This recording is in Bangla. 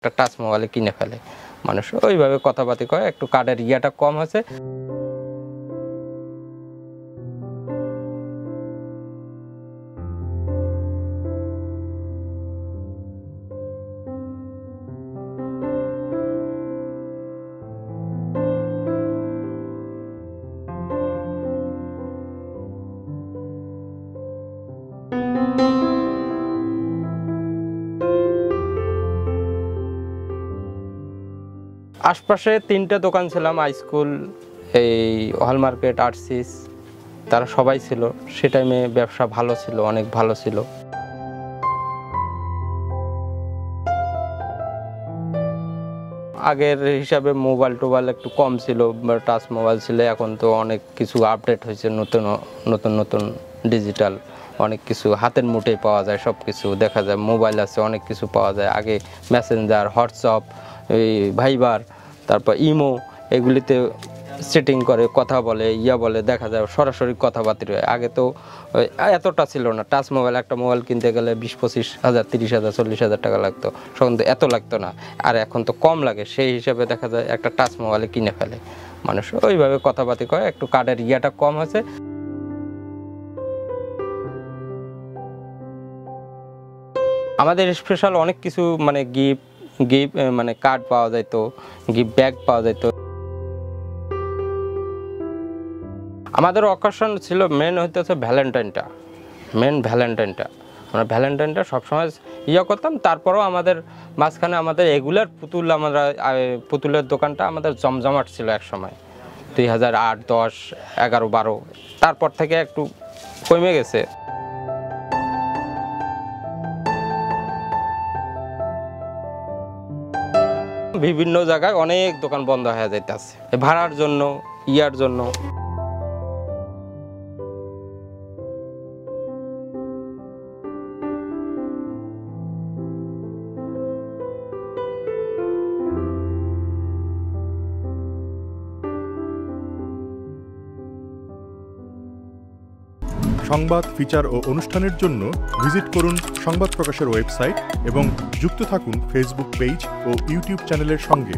একটা টাচ মোবাইলে কিনে ফেলে মানুষ, ওইভাবে কথাবার্তা কয়, একটু কার্ডের ইয়াটা কম আছে। আশপাশে 3টে দোকান ছিলাম, হাইস্কুল, এই হল মার্কেট, আর্টসিস, তারা সবাই ছিল। সে টাইমে ব্যবসা ভালো ছিল, অনেক ভালো ছিল। আগের হিসাবে মোবাইল টোবাইল একটু কম ছিল, টাচ মোবাইল ছিল। এখন তো অনেক কিছু আপডেট হয়েছে, নতুন নতুন নতুন ডিজিটাল অনেক কিছু হাতের মুঠোয় পাওয়া যায়, সব কিছু দেখা যায়। মোবাইল আছে, অনেক কিছু পাওয়া যায়। আগে মেসেঞ্জার, হোয়াটসঅ্যাপ, এই ভাইবার, তারপর ইমো, এগুলিতে সেটিং করে কথা বলে, বলে, দেখা যায় সরাসরি কথাবার্তা হয়। আগে তো এতটা ছিল না। টাচ মোবাইল, একটা মোবাইল কিনতে গেলে 20-25 হাজার, 30 হাজার, 40 হাজার টাকা লাগতো, তখন তো এত লাগতো না। আর এখন তো কম লাগে, সেই হিসাবে দেখা যায় একটা টাচ মোবাইলে কিনে ফেলে মানুষ, ওইভাবে কথাবার্তা কয়, একটু কার্ডের ইয়াটা কম আছে। আমাদের স্পেশাল অনেক কিছু, মানে গিফট মানে কার্ড পাওয়া যাইত, গিফট ব্যাগ পাওয়া যাইত। আমাদের অকেশন ছিল মেন হইতেছে ভ্যালেন্টাইনটা, আমরা ভ্যালেন্টাইনটা সবসময় করতাম। তারপরেও আমাদের মাঝখানে আমাদের এগুলার পুতুল, আমরা পুতুলের দোকানটা আমাদের জমজমাট ছিল এক সময়, 2008, 10, 11, 12, তারপর থেকে একটু কমে গেছে। বিভিন্ন জায়গায় অনেক দোকান বন্ধ হয়ে যাইতেছে ভাড়ার জন্য, জন্য। সংবাদ, ফিচার ও অনুষ্ঠানের জন্য ভিজিট করুন সংবাদ প্রকাশের ওয়েবসাইট এবং যুক্ত থাকুন ফেসবুক পেজ ও ইউটিউব চ্যানেলের সঙ্গে।